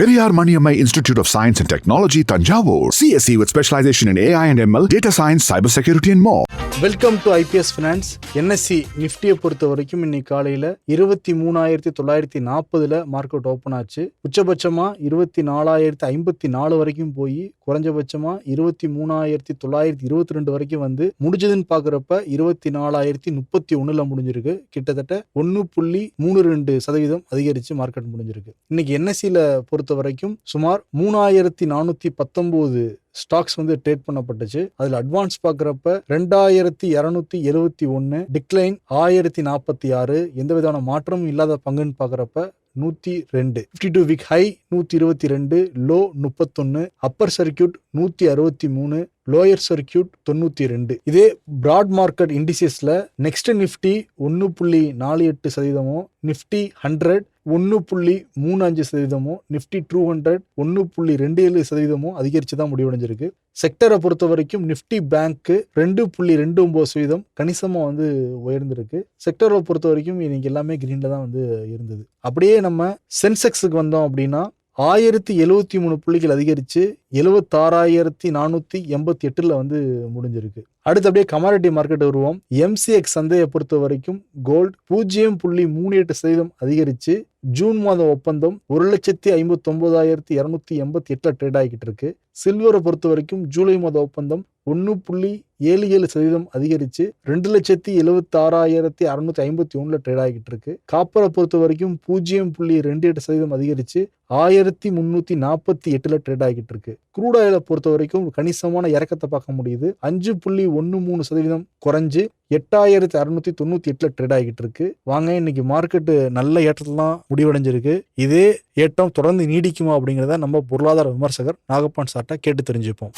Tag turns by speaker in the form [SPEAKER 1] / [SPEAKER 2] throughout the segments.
[SPEAKER 1] Periyar Maniammai Institute of Science and Technology, Tanjavur. CSE with specialization in AI and ML, data science, cybersecurity and more.
[SPEAKER 2] Welcome to IPS finance. NSE நிஃப்டியை பொறுத்த வரைக்கும் இன்னைக்கு காலையில் 23,940 market open ஆச்சு. உச்சபட்சமாக 24,054 வரைக்கும் போய் குறைஞ்சபட்சமாக 23,922 வரைக்கும் வந்து முடிஞ்சதுன்னு பார்க்குறப்ப 24,031 முடிஞ்சிருக்கு. கிட்டத்தட்ட 1.32% அதிகரித்து மார்க்கெட் முடிஞ்சிருக்கு. இன்னைக்கு என்எஸ்சியில் பொறுத்த வரைக்கும் சுமார் 3,419 ஸ்டாக்ஸ் வந்து ட்ரேட் பண்ணப்பட்டுச்சு. அதுல அட்வான்ஸ் பார்க்குறப்ப 2,271, டிக்ளைன் 1046, எந்த விதமான மாற்றமும் இல்லாத பங்குன்னு பார்க்குறப்ப 102, 52 week high 122, low 31, upper circuit 163, lower circuit 92. இதே பிராட் மார்க்கெட் இண்டிசஸ்ல நெக்ஸ்ட் நிஃப்டி 1.48%, நிஃப்டி 100 1.35%, நிஃப்டி 200 1.27% அதிகரிச்சு தான் முடிவடைஞ்சிருக்கு. செக்டரை பொறுத்த வரைக்கும் நிஃப்டி பேங்க் 2.29% கணிசமா வந்து உயர்ந்திருக்கு. செக்டரை பொறுத்த வரைக்கும் இன்னைக்கு எல்லாமே கிரீன்ல தான் வந்து இருந்தது. அப்படியே நம்ம சென்செக்ஸுக்கு வந்தோம் அப்படின்னா 1073 புள்ளிகள் அதிகரிச்சு 76,488 வந்து முடிஞ்சிருக்கு. அடுத்து அப்படியே கமாடிட்டி மார்க்கெட் வருவோம். எம்சிஎக்ஸ் சந்தையை பொறுத்த வரைக்கும் கோல்டு 0.38% அதிகரிச்சு ஜூன் மாதம் ஒப்பந்தம் 1,59,288 ட்ரேட் ஆகிட்டு இருக்கு. சில்வரை பொறுத்த வரைக்கும் ஜூலை மாத ஒப்பந்தம் 1.77% அதிகரிச்சு 2,76,651 ட்ரேட் ஆகிட்டு இருக்கு. காப்பரை பொறுத்த வரைக்கும் 0.28% அதிகரிச்சு 1,348 ட்ரேட் ஆகிட்டு இருக்கு. க்ரூட் ஆயிலை பொறுத்த வரைக்கும் கணிசமான இறக்கத்தை பார்க்க முடியுது. 5.13% குறைஞ்சு 8,698 ட்ரேட் ஆகிட்டு இருக்கு. வாங்க, இன்னைக்கு மார்க்கெட்டு நல்ல ஏற்றத்தான் முடிவடைஞ்சிருக்கு. இதே ஏற்றம் தொடர்ந்து நீடிக்குமா அப்படிங்கிறத நம்ம பொருளாதார விமர்சகர் நாகப்பான் சார்ட்ட கேட்டு தெரிஞ்சுப்போம்.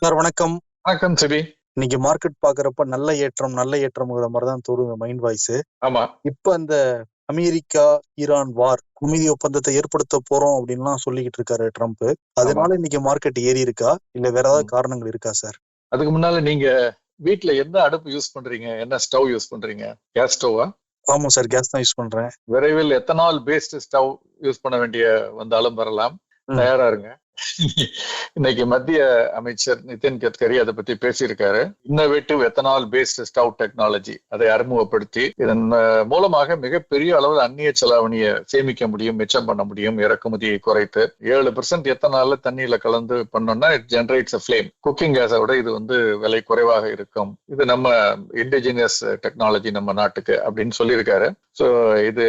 [SPEAKER 2] சார் வணக்கம்.
[SPEAKER 3] வணக்கம் சிவி.
[SPEAKER 2] இன்னைக்கு மார்க்கெட் பாக்குறப்ப நல்ல ஏற்றம்ங்கிற மாதிரிதான் தோணுங்க மைண்ட் வாய்ஸ்.
[SPEAKER 3] ஆமா,
[SPEAKER 2] இப்ப அந்த அமெரிக்கா ஈரான் வார் அமைதி ஒப்பந்தத்தை ஏற்படுத்த போறோம் அப்படின்லாம் சொல்லிக்கிட்டு இருக்காரு ட்ரம்ப். அதனால இன்னைக்கு மார்க்கெட் ஏறி இருக்கா இல்ல வேற ஏதாவது காரணங்கள் இருக்கா சார்?
[SPEAKER 3] அதுக்கு முன்னால நீங்க வீட்டுல எந்த அடுப்பு யூஸ் பண்றீங்க? என்ன ஸ்டவ் யூஸ் பண்றீங்க? கேஸ் ஸ்டவ்வா?
[SPEAKER 2] ஆமா சார், கேஸ் தான் யூஸ் பண்றேன்.
[SPEAKER 3] விரைவில் எத்தனால் பேஸ்ட் ஸ்டவ் யூஸ் பண்ண வேண்டிய வந்தாலும் வரலாம், தயாரா இருங்க. இன்னைக்கு மத்திய அமைச்சர் நிதின் கட்கரி அதை பத்தி பேசியிருக்காரு. Innovative ethanol based stove technology அதை அறிமுகப்படுத்தி இதன் மூலமாக மிகப்பெரிய அளவில் அந்நிய செலாவணியை சேமிக்க முடியும், மிச்சம் பண்ண முடியும், இறக்குமதியை குறைத்து 7% எத்தனால தண்ணியில கலந்து பண்ணோம்னா it generates a flame. Cooking கேஸை விட இது வந்து விலை குறைவாக இருக்கும். இது நம்ம இண்டிஜினியஸ் டெக்னாலஜி நம்ம நாட்டுக்கு அப்படின்னு சொல்லியிருக்காரு. ஸோ இது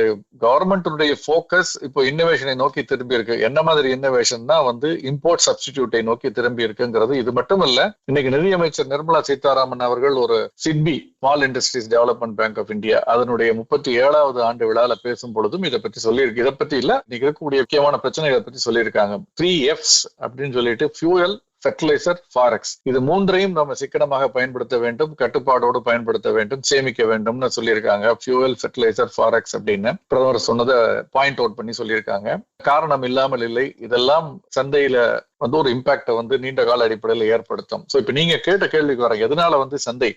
[SPEAKER 3] கவர்மெண்ட்டுடைய ஃபோக்கஸ் இப்போ இன்னோவேஷனை நோக்கி திரும்பி இருக்கு. என்ன மாதிரி இன்னோவேஷன்னா வந்து இம்போர்ட் சப்ஸ்டிடியூட்டை நோக்கி திரும்பி இருக்குங்கிறது. இது மட்டும் இல்ல, இன்னைக்கு நிதியமைச்சர் நிர்மலா சீதாராமன் அவர்கள் ஒரு SIDBI small industries development bank of India அதனுடைய 37வது ஆண்டு விழால பேசும் பொழுதும் இதை பத்தி சொல்லியிருக்கு. இதை பத்தி இல்ல, இன்னைக்கு இருக்கக்கூடிய முக்கியமான பிரச்சனைகளை பத்தி சொல்லியிருக்காங்க. 3Fs அப்படின்னு சொல்லிட்டு ஃபியூயல், ஃபெர்டிலைசர், ஃபாரெக்ஸ், இது மூன்றையும் நம்ம சிக்கனமாக பயன்படுத்த வேண்டும், கட்டுப்பாடோடு பயன்படுத்த வேண்டும், சேமிக்க வேண்டும்னு சொல்லியிருக்காங்க. ஃபியூவல், ஃபெர்டிலைசர், ஃபாரெக்ஸ் அப்படின்னு பிரதமர் சொன்னதை பாயிண்ட் அவுட் பண்ணி சொல்லியிருக்காங்க. காரணம் இல்லாமல் இல்லை, இதெல்லாம் சந்தையில வந்து ஒரு இம்பாக்ட வந்து நீண்ட கால அடிப்படையில ஏற்படுத்தும். சோ இப்ப நீங்க கேட்ட கேள்விக்கு வர எதனால வந்து சந்தை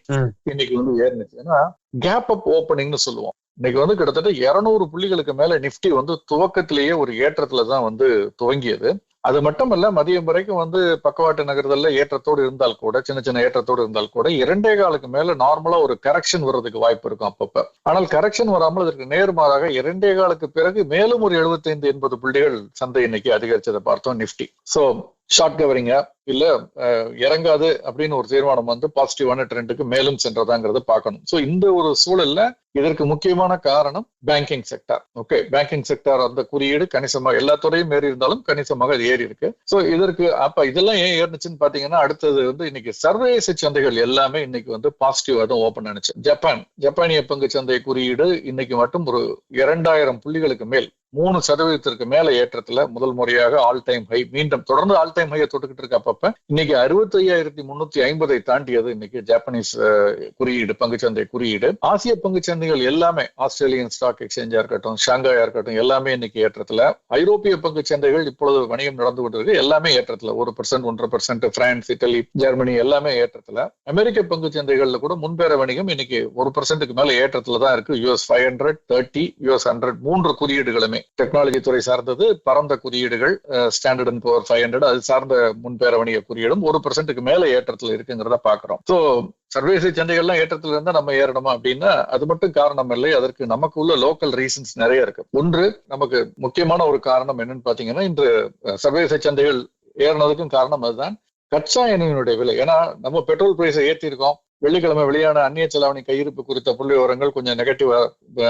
[SPEAKER 3] இன்னைக்கு வந்து ஏறினுச்சு, ஏன்னா கேப் அப் ஓப்பனிங்னு சொல்லுவோம். இன்னைக்கு வந்து கிட்டத்தட்ட 200 புள்ளிகளுக்கு மேல நிப்டி வந்து துவக்கத்திலேயே ஒரு ஏற்றத்துலதான் வந்து துவங்கியது. அது மட்டுமல்ல, மதியம் வரைக்கும் வந்து பக்கவாட்டு நகர்தல்ல ஏற்றத்தோடு இருந்தால் கூட, சின்ன சின்ன ஏற்றத்தோடு இருந்தால் கூட 2.25 மேல நார்மலா ஒரு கரெக்ஷன் வர்றதுக்கு வாய்ப்பு இருக்கும் அப்பப்ப. ஆனால் கரெக்ஷன் வராமல் இதற்கு நேர்மாறாக 2.25 பிறகு மேலும் ஒரு 75-80 புள்ளிகள் சந்தை இன்னைக்கு அதிகரிச்சதை பார்த்தோம் நிப்டி. சோ ஷார்ட் கவரிங்கா இல்ல இறங்காது அப்படின்னு ஒரு தீர்மானம் வந்து பாசிட்டிவான ட்ரெண்டுக்கு மேலும் சென்றதாங்கிறத பார்க்கணும். சோ இந்த ஒரு சூழல்ல இதற்கு முக்கியமான காரணம் banking sector. Okay, banking sector அந்த குறியீடு கணிசமாக எல்லா துறையும் ஏறி இருந்தாலும் கணிசமாக அது ஏறி இருக்கு. சோ இதற்கு அப்ப இதெல்லாம் ஏன் ஏறிச்சுன்னு பாத்தீங்கன்னா, அடுத்தது வந்து இன்னைக்கு சர்வதேச சந்தைகள் எல்லாமே இன்னைக்கு வந்து பாசிட்டிவா தான் ஓபன் ஆனிச்சு. ஜப்பானிய பங்கு சந்தை குறியீடு இன்னைக்கு மட்டும் ஒரு 2000 புள்ளிகளுக்கு மேல் 3% மேல ஏற்றத்துல முதல் முறையாக ஆல் டைம் ஹை, மீண்டும் தொடர்ந்து ஆல் டைம் ஹையை தொட்டுக்கிட்டு இருக்கு அப்பப்ப. பாக்குறப்ப இன்னைக்கு 65,350 தாண்டியது இன்னைக்கு ஜாப்பனீஸ் குறியீடு, பங்குச்சந்தை குறியீடு. ஆசிய பங்குச்சந்தைகள் எல்லாமே, ஆஸ்திரேலியன் ஸ்டாக் எக்ஸ்சேஞ்சா இருக்கட்டும், ஷாங்காயா இருக்கட்டும், எல்லாமே இன்னைக்கு ஏற்றத்துல. ஐரோப்பிய பங்குச்சந்தைகள் இப்பொழுது வணிகம் நடந்து கொண்டிருக்கு, எல்லாமே ஏற்றத்துல. 1%, 1.5%. பிரான்ஸ், இட்டலி, ஜெர்மனி எல்லாமே ஏற்றத்துல. அமெரிக்க பங்குச்சந்தைகள்ல கூட முன்பேற வணிகம் இன்னைக்கு 1%க்கு மேல ஏற்றத்துல தான் இருக்கு. US 500, 30, US 100 3 குறியீடுகளுமே டெக்னாலஜி துறை சார்ந்தது. பரந்த குறியீடுகள் ஸ்டாண்டர்ட் அண்ட் புவர் 500 அது சார்ந்த முன்பேற வணிக குறியீடும் 1%க்கு மேல ஏற்றத்துல இருக்குங்கிறத பாக்குறோம். சோ சர்வதேச சந்தைகள்லாம் ஏற்றத்துல இருந்தா நம்ம ஏறணுமா அப்படின்னா அது மட்டும் காரணம் இல்லை. அதற்கு நமக்கு உள்ள லோக்கல் ரீசன்ஸ் நிறைய இருக்கு. ஒன்று, நமக்கு முக்கியமான ஒரு காரணம் என்னன்னு பாத்தீங்கன்னா, இன்று சர்வதேச சந்தைகள் ஏறினதுக்கும் காரணம் அதுதான், கச்சா எண்ணெயினுடைய விலை. ஏன்னா நம்ம பெட்ரோல் பிரைஸை ஏற்றி இருக்கோம். வெள்ளிக்கிழமை வெளியான அந்நிய செலாவணி கையிருப்பு குறித்த புள்ளி விவரங்கள் கொஞ்சம் நெகட்டிவா,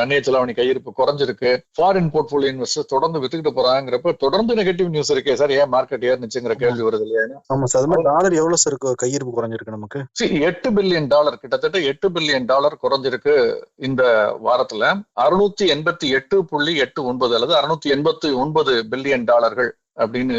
[SPEAKER 3] அந்நிய செலாவணி கையிருப்பு குறைஞ்சிருக்கு. ஃபாரின் போர்ட்போலியோ இன்வெஸ்டர்ஸ் தொடர்ந்து வித்துக்கிட்டு போறாங்கிறப்ப தொடர்ந்து நெகட்டிவ் நியூஸ் இருக்கே சார், ஏன் மார்க்கெட் ஏறிச்சுங்கிற கேள்வி வருது இல்லையா?
[SPEAKER 4] ஆமா சார். அது மாதிரி டாலர் எவ்வளவு சார் கையிருப்பு குறைஞ்சிருக்கு நமக்கு?
[SPEAKER 3] $8 பில்லியன், கிட்டத்தட்ட $8 பில்லியன் குறைஞ்சிருக்கு இந்த வாரத்துல. 688.89 அல்லது 689 பில்லியன் டாலர்கள் அப்படின்னு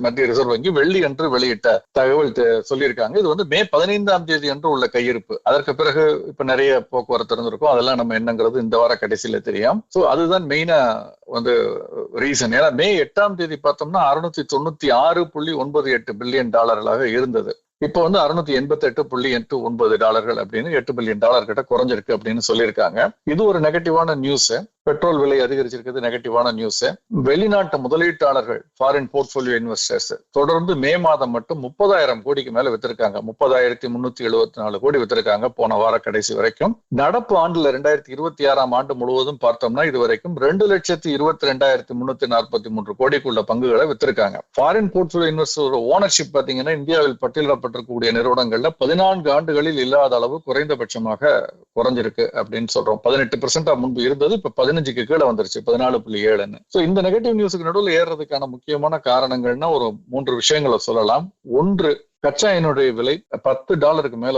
[SPEAKER 3] மத்திய ரிசர்வ் வங்கி வெள்ளி அன்று வெளியிட்ட தகவல் சொல்லியிருக்காங்க. இது மே 15ஆம் தேதி அன்று உள்ள கையிருப்பு. அதற்கு பிறகு இப்ப நிறைய போக்குவரத்து இருந்திருக்கும், அதெல்லாம் நம்ம என்னங்கிறது இந்த வார கடைசியில தெரியும். சோ அதுதான் மெயினா ரீசன். ஏன்னா மே 8ஆம் தேதி பார்த்தோம்னா 696.98 பில்லியன் டாலர்களாக இருந்தது. இப்ப 688.89 டாலர்கள் அப்படின்னு $8 பில்லியன் கிட்ட குறைஞ்சிருக்கு அப்படின்னு சொல்லியிருக்காங்க. இது ஒரு நெகட்டிவான நியூஸ். பெட்ரோல் விலை அதிகரிச்சிருக்கிறது நெகட்டிவான நியூஸ். வெளிநாட்டு முதலீட்டாளர்கள், ஃபாரின் போர்ட்போலியோ இன்வெஸ்டர்ஸ் தொடர்ந்து மே மாதம் மட்டும் 30,000 கோடிக்கு மேல வித்திருக்காங்க. 30,374 கோடி வித்திருக்காங்க போன வார கடைசி வரைக்கும். நடப்பு ஆண்டுல 2026ஆம் ஆண்டு முழுவதும் பார்த்தோம்னா இது வரைக்கும் 2,22,343 கோடிக்குள்ள பங்குகளை வித்திருக்காங்க. ஃபாரின் போர்ட்போலியோ இன்வெஸ்டர் ஓனர்ஷிப் பாத்தீங்கன்னா இந்தியாவில் பட்டியலிடப்பட்டிருக்கக்கூடிய நிறுவனங்கள்ல 14 ஆண்டுகளில் இல்லாத அளவு குறைந்தபட்சமாக குறைஞ்சிருக்கு அப்படின்னு சொல்றோம். 18% முன்பு இருந்தது, இப்ப 15க்கு கீழே வந்துருச்சு, 14.7. சோ இந்த நெகட்டிவ் நியூஸுக்கு நடுவில் ஏறதுக்கான முக்கியமான காரணங்கள்னா ஒரு 3 விஷயங்களை சொல்லலாம். ஒன்று, கச்சா எண்ணெயுடைய விலை $10 மேல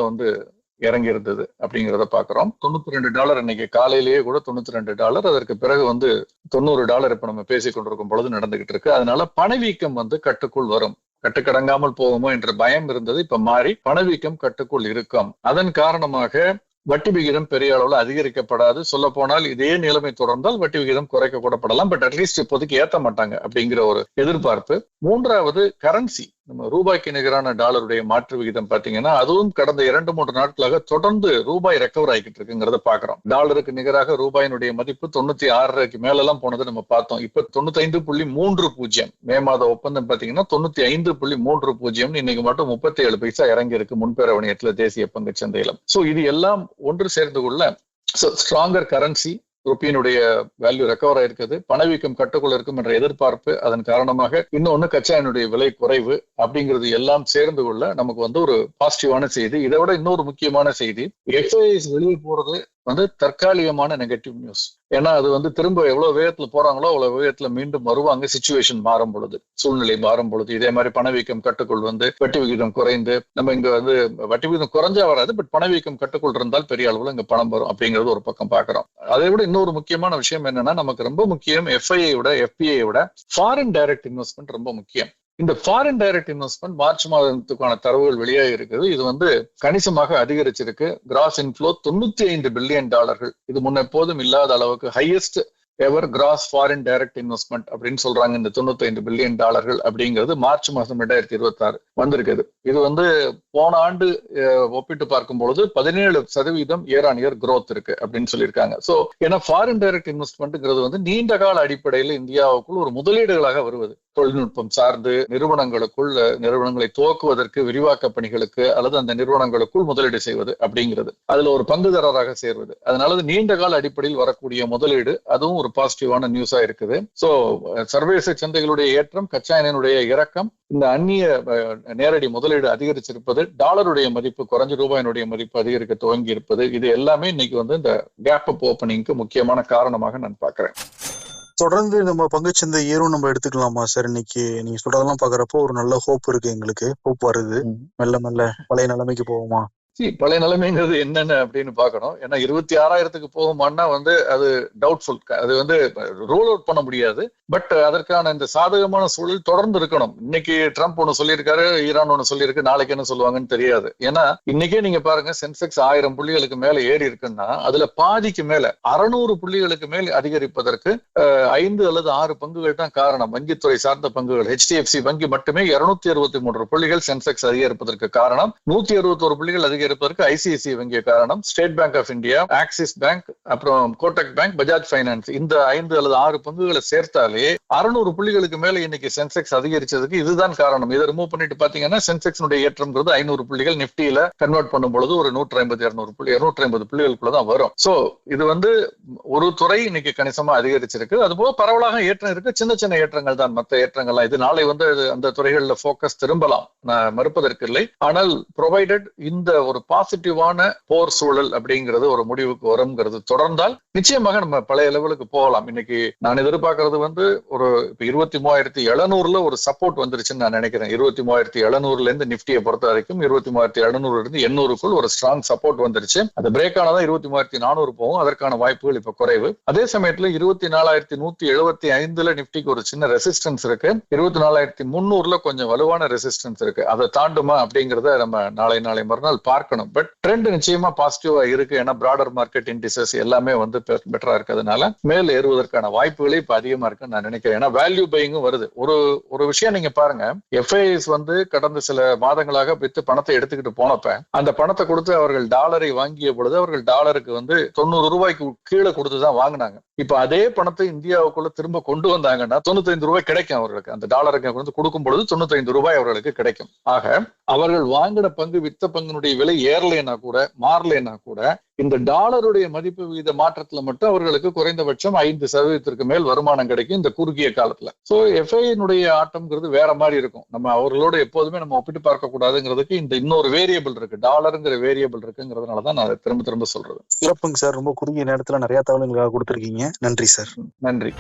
[SPEAKER 3] இறங்கி இருந்தது அப்படிங்கிறத பாக்குறோம். $92 இன்னைக்கு காலையிலேயே கூட $92. அதற்கு பிறகு $90 இப்ப நம்ம பேசிக் கொண்டிருக்கும் பொழுது நடந்துகிட்டு இருக்கு. அதனால பணவீக்கம் கட்டுக்குள் வரும், கட்டுக்கடங்காமல் போகுமோ என்ற பயம் இருந்தது. இப்ப மாறி பணவீக்கம் கட்டுக்குள் இருக்கும். அதன் காரணமாக வட்டி விகிதம் பெரிய அளவுல அதிகரிக்கப்படாது. சொல்ல போனால் இதே நிலைமை தொடர்ந்தால் வட்டி விகிதம் குறைக்க கூடப்படலாம். பட் அட்லீஸ்ட் இப்போதைக்கு ஏற்ற மாட்டாங்க அப்படிங்கிற ஒரு எதிர்பார்ப்பு. மூன்றாவது, கரன்சி. நம்ம ரூபாய்க்கு நிகரான டாலருடைய மாற்று விகிதம் பாத்தீங்கன்னா அதுவும் கடந்த 2-3 நாட்களாக தொடர்ந்து ரூபாய் ரெக்கவர் ஆகிட்டு இருக்குங்கிறத பாக்குறோம். டாலருக்கு நிகராக ரூபாயினுடைய மதிப்பு 96க்கு மேலெல்லாம் போனது நம்ம பார்த்தோம். இப்ப 95.30 மே மாத ஒப்பந்தம் பாத்தீங்கன்னா 95.30 இன்னைக்கு மட்டும் 37 பைசா இறங்கி இருக்கு முன்பேற வணிகத்துல தேசிய பங்கு சந்தையில. சோ இது எல்லாம் ஒன்று சேர்ந்து கொள்ள ஸ்ட்ராங்கர் கரன்சி, ருப்பியினுடைய வேல்யூ ரெக்கவர் ஆயிருக்குது, பணவீக்கம் கட்டுக்குள்ள இருக்கும் என்ற எதிர்பார்ப்பு, அதன் காரணமாக இன்னொன்னு கச்சா எண்ணெயுடைய விலை குறைவு அப்படிங்கிறது எல்லாம் சேர்ந்து கொள்ள நமக்கு ஒரு பாசிட்டிவான செய்தி. இதை விட இன்னொரு முக்கியமான செய்தி, எஃப்ஐஎஸ் வெளியே போறது தற்காலிகமான நெகட்டிவ் நியூஸ். ஏன்னா அது திரும்ப எவ்வளவு வேகத்துல போறாங்களோ அவ்வளவு வேகத்துல மீண்டும் வருவாங்க. சிச்சுவேஷன் மாறும் பொழுது, சூழ்நிலை மாறும் பொழுது, இதே மாதிரி பணவீக்கம் கட்டுக்குள் வட்டி விகிதம் குறைந்து நம்ம இங்க வட்டி விகிதம் குறைஞ்சா வராது, பட் பணவீக்கம் கட்டுக்குள் இருந்தால் பெரிய அளவுல இங்க பணம் வரும் அப்படிங்கிறது ஒரு பக்கம் பாக்குறோம். அதை விட இன்னொரு முக்கியமான விஷயம் என்னன்னா, நமக்கு ரொம்ப முக்கியம் எஃப்ஐஐ விட எஃபிஐ விட ஃபாரின் டைரக்ட் இன்வெஸ்ட்மெண்ட் ரொம்ப முக்கியம். இந்த ஃபாரின் டைரக்ட் இன்வெஸ்ட்மெண்ட் மார்ச் மாதத்துக்கான தரவுகள் வெளியாக இருக்குது. இது கணிசமாக அதிகரிச்சிருக்கு. Gross inflow $95 billion. இது முன்ன எப்போதும் இல்லாத அளவுக்கு highest ever gross foreign direct investment அப்படின்னு சொல்றாங்க. இந்த $95 பில்லியன் அப்படிங்கிறது மார்ச் மாதம் 2026 வந்திருக்குது. இது போன ஆண்டு ஒப்பிட்டு பார்க்கும் பொழுது 17% இயர் ஆன் இயர் growth இருக்கு அப்படின்னு சொல்லியிருக்காங்க. சோ ஏன்னா ஃபாரின் டைரக்ட் இன்வெஸ்ட்மெண்ட்ங்கிறது நீண்ட கால அடிப்படையில் இந்தியாவுக்குள் ஒரு முதலீடுகளாக வருவது. தொழில்நுட்பம் சார்ந்து நிறுவனங்களை துவக்குவதற்கு, விரிவாக்க பணிகளுக்கு அல்லது அந்த நிறுவனங்களுக்குள் முதலீடு செய்வது அப்படிங்கிறது, அதுல ஒரு பங்குதாரராக சேர்வது. அதனால நீண்ட கால அடிப்படையில் வரக்கூடிய முதலீடு, அதுவும் ஒரு பாசிட்டிவான நியூஸா இருக்குது. சோ சர்வதேச சந்தைகளுடைய ஏற்றம், கச்சா எண்ணெயுடைய இறக்கம், இந்த அந்நிய நேரடி முதலீடு அதிகரிச்சிருப்பது, டாலருடைய மதிப்பு குறைஞ்ச ரூபாயினுடைய மதிப்பு அதிகரிக்க துவங்கி இருப்பது, இது எல்லாமே இன்னைக்கு இந்த கேப் அப் ஓப்பனிங்க்கு முக்கியமான காரணமாக நான் பாக்குறேன்.
[SPEAKER 4] தொடர்ந்து நம்ம பங்குச்சந்தை ஏறும் நம்ம எடுத்துக்கலாமா சார்? இன்னைக்கு நீங்க சொல்றதெல்லாம் பாக்குறப்போ ஒரு நல்ல ஹோப் இருக்கு, எங்களுக்கு ஹோப் வருது. மெல்ல மெல்ல பழைய நிலைமைக்கு போவோமா?
[SPEAKER 3] பழைய நிலைமைங்கிறது என்னென்ன அப்படின்னு பார்க்கணும். ஏன்னா 26,000க்கு போகுமான்னா அது டவுட்ஃபுல். அது ரோல் அவுட் பண்ண முடியாது. பட் அதற்கான இந்த சாதகமான சூழல் தொடர்ந்து இருக்கணும். இன்னைக்கு ட்ரம்ப் ஒண்ணு சொல்லியிருக்காரு, ஈரான் ஒண்ணு சொல்லியிருக்கு, நாளைக்கு என்ன சொல்லுவாங்கன்னு தெரியாது. ஏன்னா இன்னைக்கே நீங்க பாருங்க, சென்செக்ஸ் 1000 புள்ளிகளுக்கு மேல ஏறி இருக்குன்னா அதுல பாதிக்கு மேல 600 புள்ளிகளுக்கு மேல் அதிகரிப்பதற்கு 5 அல்லது 6 பங்குகள் தான் காரணம். வங்கித்துறை சார்ந்த பங்குகள். HDFC வங்கி மட்டுமே 263 புள்ளிகள் சென்செக்ஸ் அதிகரிப்பதற்கு காரணம். 161 புள்ளிகள் அதிகரிப்பதற்கு ICICI வங்கிய காரணம். State Bank of India, Axis Bank, அப்புறம் கோட்டக் பேங்க், பஜாஜ் பைனான்ஸ், இந்த 5 அல்லது 6 பங்குகளை சேர்த்தாலே 600 புள்ளிகளுக்கு மேல இன்னைக்கு சென்செக்ஸ் அதிகரிச்சதுக்கு இதுதான் காரணம். இதை ரிமூவ் பண்ணிட்டு பாத்தீங்கன்னா சென்செக்ஸ் ஏற்றம்ங்கிறது 500 புள்ளிகள், நிப்டியில கன்வெர்ட் பண்ணும் பொழுது ஒரு 150 புள்ளிகளுக்குள்ள தான் வரும். சோ இது ஒரு துறை இன்னைக்கு கணிசமா அதிகரிச்சிருக்கு. அதுபோக பரவலாக ஏற்றம் இருக்கு. சின்ன சின்ன ஏற்றங்கள் தான் மற்ற ஏற்றங்கள்லாம். இது நாளை அந்த துறைகள்ல போக்கஸ் திரும்பலாம், நான் மறுப்பதற்கு இல்லை. ஆனால் ப்ரொவைடட் இந்த ஒரு பாசிட்டிவான போர் சூழல் அப்படிங்கிறது ஒரு முடிவுக்கு வரும்ங்கிறது தொடர்ந்தால் நிச்சயமாக நம்ம பழைய லெவலுக்கு போகலாம். இன்னைக்கு நான் எதிர்பார்க்கறது ஒரு 23,700 ஒரு சப்போர்ட் வந்துருச்சுன்னு நான் நினைக்கிறேன். 23,700 இருந்து நிப்டியை பொறுத்த வரைக்கும் 23,700 இருந்து 800க்குள் ஒரு ஸ்ட்ராங் சப்போர்ட் வந்துருச்சு. அது பிரேக் ஆனதான் 23,400 போகும். அதற்கான வாய்ப்புகள் இப்ப குறைவு. அதே சமயத்துல 24,175 நிப்டிக்கு ஒரு சின்ன ரெசிஸ்டன்ஸ் இருக்கு. 24,300 கொஞ்சம் வலுவான ரெசிஸ்டன்ஸ் இருக்கு. அதை தாண்டுமா அப்படிங்கறத நம்ம நாளை மறுநாள் பார்க்கணும். பட் ட்ரெண்ட் நிச்சயமா பாசிட்டிவா இருக்கு. ஏன்னா பிராடர் மார்க்கெட் இண்டிசஸ் எல்லாமே பெட்டரா இருக்கிறதுனால மேல் ஏறுவதற்கான வாய்ப்புகளே இப்ப அதிகமா இருக்குன்னு நான் நினைக்கிறேன். ஏன்னா வேல்யூ பையிங்கும் வருது. ஒரு விஷயம் நீங்க பாருங்க, FIIs கடந்த சில மாதங்களாக வித்து பணத்தை எடுத்துக்கிட்டு போனப்ப அந்த பணத்தை கொடுத்து அவர்கள் டாலரை வாங்கிய பொழுது அவர்கள் டாலருக்கு 90 ரூபாய்க்கு கீழே கொடுத்துதான் வாங்கினாங்க. இப்ப அதே பணத்தை இந்தியாவுக்குள்ள திரும்ப கொண்டு வந்தாங்கன்னா 95 ரூபாய் கிடைக்கும் அவர்களுக்கு. அந்த டாலருக்கு கொடுக்கும் பொழுது 95 ரூபாய் அவர்களுக்கு கிடைக்கும். ஆக அவர்கள் வாங்கின பங்கு வித்த பங்கினுடைய விலை ஏறலைன்னா கூட மாறலைன்னா கூட இந்த டாலருடைய மதிப்பு விகித மாற்றத்துல மட்டும் அவர்களுக்கு குறைந்தபட்சம் 5% மேல் வருமானம் கிடைக்கும் இந்த குறுகிய காலத்துல. சோ FIIனுடைய ஆட்டம்ங்கிறது வேற மாதிரி இருக்கும். நம்ம அவர்களோட எப்போதுமே நம்ம ஒப்பிட்டு பார்க்க கூடாதுங்கிறதுக்கு இந்த இன்னொரு வேரியபிள் இருக்கு, டாலருங்கிற வேரியபிள் இருக்குங்கிறதுனாலதான் நான் திரும்ப சொல்றது.
[SPEAKER 4] சிறப்புங்க சார். ரொம்ப குறுகிய நேரத்துல நிறைய தகவல்களாக கொடுத்திருக்கீங்க. நன்றி சார்.
[SPEAKER 3] நன்றி.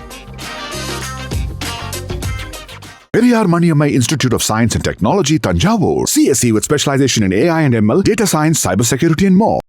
[SPEAKER 1] Periyar Maniammai Institute of Science and Technology, Tanjavur. CSE with specialization in AI and ML, data science, cybersecurity and more.